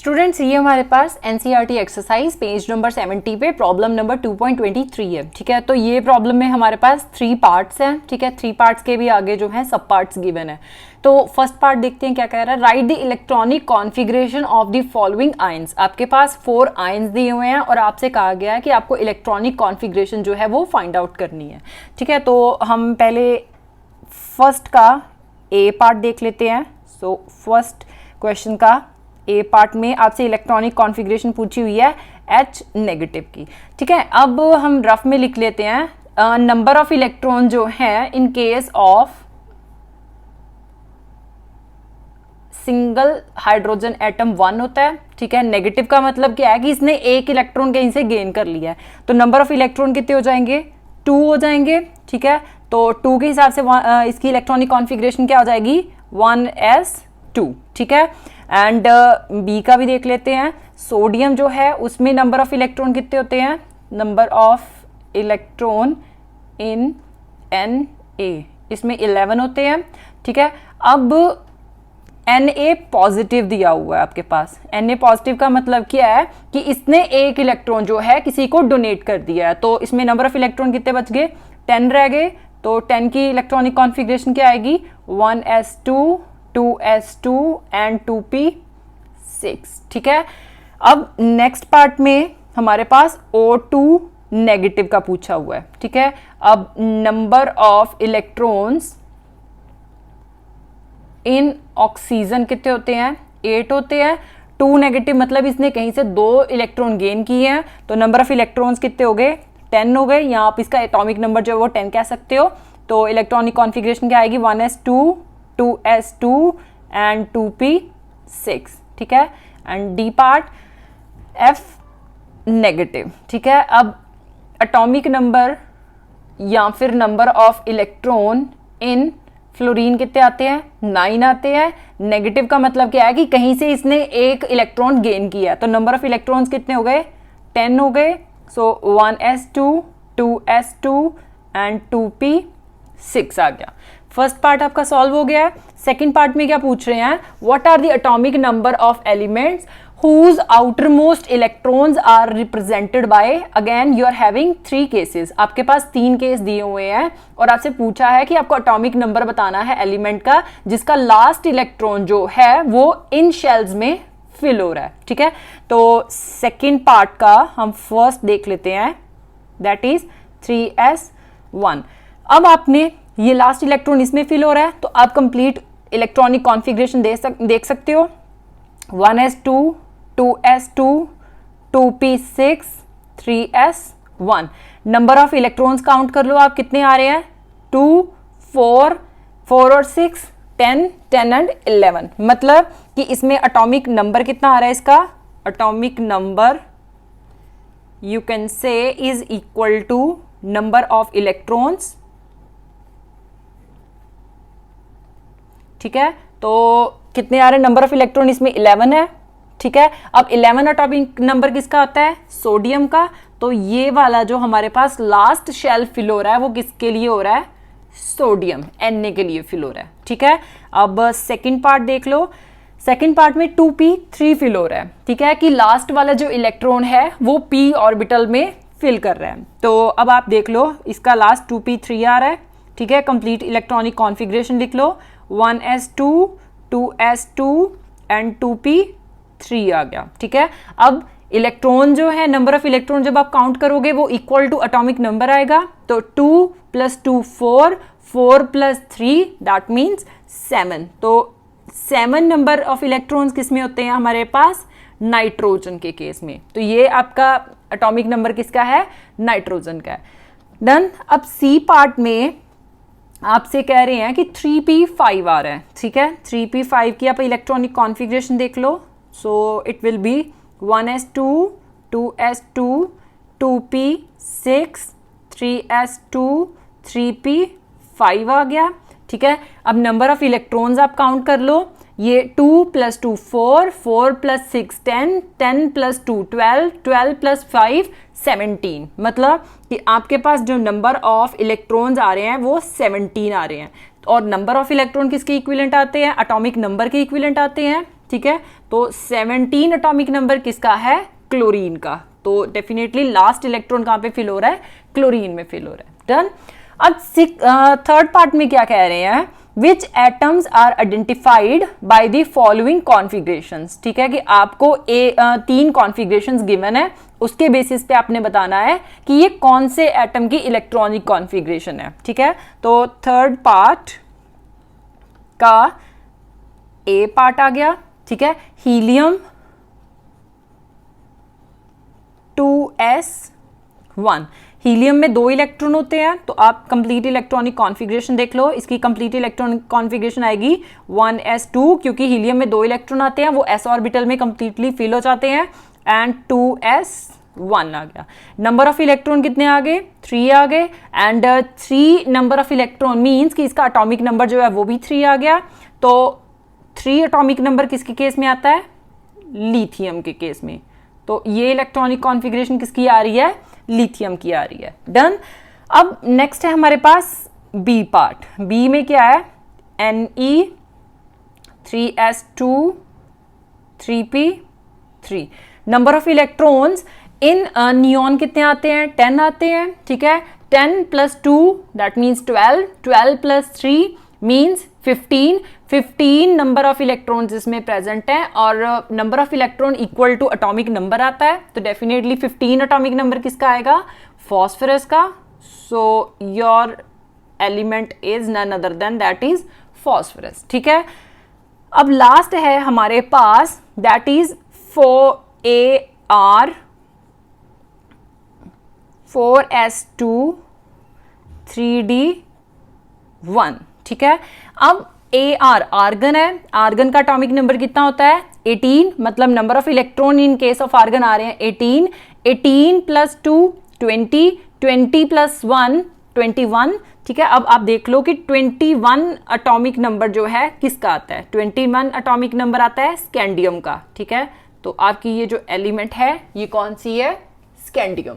Students ये हमारे पास NCERT exercise page number 70 पे प्रॉब्लम नंबर 2.23 है। ठीक है, तो ये प्रॉब्लम में हमारे पास 3 पार्ट्स हैं। ठीक है, 3 पार्ट्स के भी आगे जो है सब पार्ट्स गिवन है। तो फर्स्ट पार्ट देखते हैं क्या कह रहा है। Right the electronic configuration of the following ions. आपके पास 4 आयंस दिए हुए हैं और आपसे कहा गया है कि आपको इलेक्ट्रॉनिक कॉन्फ़िगरेशन जो है वो फाइंड आउट करनी है। ठीक है, तो हम पहले फर्स्ट का ए पार्ट देख लेते हैं। सो फर्स्ट क्वेश्चन का ए पार्ट में आपसे इलेक्ट्रॉनिक कॉन्फ़िगरेशन पूछी हुई है H नेगेटिव की। ठीक है, अब हम रफ में लिख लेते हैं नंबर ऑफ इलेक्ट्रॉन जो है इन case of single hydrogen atom 1 होता है। ठीक है, नेगेटिव का मतलब क्या है कि इसने एक इलेक्ट्रॉन कहीं से गेन कर लिया है, तो नंबर ऑफ इलेक्ट्रॉन कितने हो जाएंगे, 2 हो जाएंगे। ठीक है, तो 2 के हिसाब से इसकी इलेक्ट्रॉनिक कॉन्फ़िगरेशन क्या हो जाएगी, 1s2। ठीक है, एंड बी का भी देख लेते हैं। सोडियम जो है उसमें नंबर ऑफ इलेक्ट्रॉन कितने होते हैं, number of electron in Na इसमें 11 होते हैं। ठीक है, अब Na पॉजिटिव दिया हुआ है आपके पास। Na पॉजिटिव का मतलब क्या है कि इसने एक इलेक्ट्रॉन जो है किसी को डोनेट कर दिया है, तो इसमें नंबर ऑफ इलेक्ट्रॉन कितने बच गए, 10 रह गए। तो 10 की इलेक्ट्रॉनिक कॉन्फ़िगरेशन क्या आएगी, 1s2 2s2 एंड 2p6। ठीक है, अब नेक्स्ट पार्ट में हमारे पास O2 नेगेटिव का पूछा हुआ है। ठीक है, अब number of electrons in oxygen कितने होते हैं, 8 होते हैं। 2 नेगेटिव मतलब इसने कहीं से 2 इलेक्ट्रॉन गेन किए हैं, तो नंबर ऑफ इलेक्ट्रॉन्स कितने हो गए, 10 हो गए। यहाँ आप इसका एटॉमिक नंबर जो है वो 10 कह सकते हो। तो इलेक्ट्रॉनिक कॉन्फ़िगरेशन क्या आएगी, 1s2 2s2 एंड 2p6। ठीक है, and D part F negative. ठीक है, अब एटॉमिक नंबर या फिर number of electron in fluorine कितने आते हैं, 9 आते हैं। नेगेटिव का मतलब क्या है कि कहीं से इसने एक इलेक्ट्रॉन गेन किया, तो नंबर ऑफ इलेक्ट्रॉन्स कितने हो गए, 10 हो गए। सो 1s2 2s2 एंड 2p6 आ गया। फर्स्ट पार्ट आपका सॉल्व हो गया है। सेकंड पार्ट में क्या पूछ रहे हैं, what are the atomic number of elements whose outermost electrons are represented by, again you are having 3 cases। आपके पास 3 केस दिए हुए हैं और आपसे पूछा है कि आपको एटॉमिक नंबर बताना है एलिमेंट का जिसका लास्ट इलेक्ट्रॉन जो है वो इन शेल्स में फिल हो रहा है। ठीक है, तो सेकंड पार्ट का हम फर्स्ट देख लेते हैं, दैट इज 3s1। अब आपने ये लास्ट इलेक्ट्रॉन इसमें फिल हो रहा है, तो आप कंप्लीट इलेक्ट्रॉनिक कॉन्फ़िगरेशन देख सकते हो, 1s2 2s2 2p6 3s1। Number of electrons count कर लो आप, कितने आ रहे हैं, 2 4 और 6 10 10 एंड 11। मतलब कि इसमें एटॉमिक नंबर कितना आ रहा है, इसका atomic number you can say is equal to number of electrons. ठीक है, तो कितने आ रहे हैं, नंबर ऑफ इलेक्ट्रॉन इसमें 11 है। ठीक है, अब 11 एटॉमिक नंबर किसका होता है, सोडियम का। तो ये वाला जो हमारे पास लास्ट शेल फिल हो रहा है वो किसके लिए हो रहा है, सोडियम Na के लिए फिल हो रहा है। ठीक है, अब सेकंड पार्ट देख लो। सेकंड पार्ट में 2p3 फिल हो रहा है। ठीक है, कि लास्ट वाला जो इलेक्ट्रॉन है वो p ऑर्बिटल में फिल कर रहा है। तो अब आप देख लो, इसका लास्ट 2p3 आ रहा है। ठीक है, कंप्लीट इलेक्ट्रॉनिक कॉन्फ़िगरेशन लिख लो, 1s2 2s2 एंड 2p3 आ गया। ठीक है, अब इलेक्ट्रॉन जो है, नंबर ऑफ इलेक्ट्रॉन जब आप काउंट करोगे वो इक्वल टू एटॉमिक नंबर आएगा। तो 2 + 2 4 4 + 3 दैट मीन्स 7। तो 7 नंबर ऑफ इलेक्ट्रॉन्स किस में होते हैं हमारे पास, नाइट्रोजन के केस में। तो ये आपका एटॉमिक नंबर किसका है, नाइट्रोजन का है। डन। अब सी पार्ट में आपसे कह रहे हैं कि 3p5 आ रहा है। ठीक है, 3p5 की आप इलेक्ट्रॉनिक कॉन्फ़िगरेशन देख लो। So it will be 1s2 2s2 2p6 3s2 3p5 आ गया। ठीक है, अब नंबर ऑफ इलेक्ट्रॉन्स आप काउंट कर लो, ये 2 + 2 4 4 + 6 10 10 + 2 12 12 + 5 17। मतलब कि आपके पास जो नंबर ऑफ इलेक्ट्रॉन्स आ रहे हैं वो 17 आ रहे हैं। और नंबर ऑफ इलेक्ट्रॉन किसके इक्विवेलेंट आते हैं, एटॉमिक नंबर के इक्विवेलेंट आते हैं। ठीक है, तो 17 एटॉमिक नंबर किसका है, क्लोरीन का। तो डेफिनेटली लास्ट इलेक्ट्रॉन कहाँ पे फिल हो रहा है, क्लोरीन में फिल हो रहा है। डन। अब थर्ड पार्ट में क्या कह रहे हैं, which atoms are identified by the following configurations. ठीक है, कि आपको 3 कॉन्फ़िगरेशंस गिवन है, उसके बेसिस पे आपने बताना है कि ये कौन से एटम की इलेक्ट्रॉनिक कॉन्फ़िगरेशन है। ठीक है, तो थर्ड पार्ट का ए पार्ट आ गया। ठीक है, हीलियम 2s1। हीलियम में 2 इलेक्ट्रॉन होते हैं, तो आप कंप्लीट इलेक्ट्रॉनिक कॉन्फ़िगरेशन देख लो। इसकी कंप्लीट इलेक्ट्रॉनिक कॉन्फ़िगरेशन आएगी 1s2, क्योंकि हीलियम में 2 इलेक्ट्रॉन आते हैं, वो s ऑर्बिटल में कंप्लीटली फिल हो जाते हैं, एंड 2s1 आ गया। नंबर ऑफ इलेक्ट्रॉन कितने आ गए, 3 आ गए, and 3 number of electron means कि इसका एटॉमिक नंबर जो है वो भी 3 आ गया। तो 3 एटॉमिक नंबर किसके केस में आता है, लिथियम के केस में। तो ये इलेक्ट्रॉनिक कॉन्फ़िगरेशन किसकी आ रही है, लिथियम की आ रही है। डन। अब नेक्स्ट है हमारे पास बी पार्ट। बी में क्या है, Ne3s2 3p3। Number of electrons in neon कितने आते हैं, 10 आते हैं। ठीक है, 10 + 2 that means 12, 12 + 3 means 15। 15 number of electrons इसमें प्रेजेंट है, और number of electron equal to atomic number आता है, तो डेफिनेटली 15 एटॉमिक नंबर किसका आएगा, फॉस्फोरस का। So your element is none other than that is phosphorus. ठीक है, अब लास्ट है हमारे पास, that is 4Ar 4s2 3d1। ठीक है, अब Ar आर्गन है, आर्गन का एटॉमिक नंबर कितना होता है, 18, मतलब number of electron in case of argon आ रहे हैं 18। 18 + 2 20, 20 + 1 21। ठीक है, अब आप देख लो कि 21 एटॉमिक नंबर जो है किसका आता है, 21 एटॉमिक नंबर आता है स्कैंडियम का। ठीक है, तो आपकी ये जो एलिमेंट है ये कौन सी है, स्कैंडियम।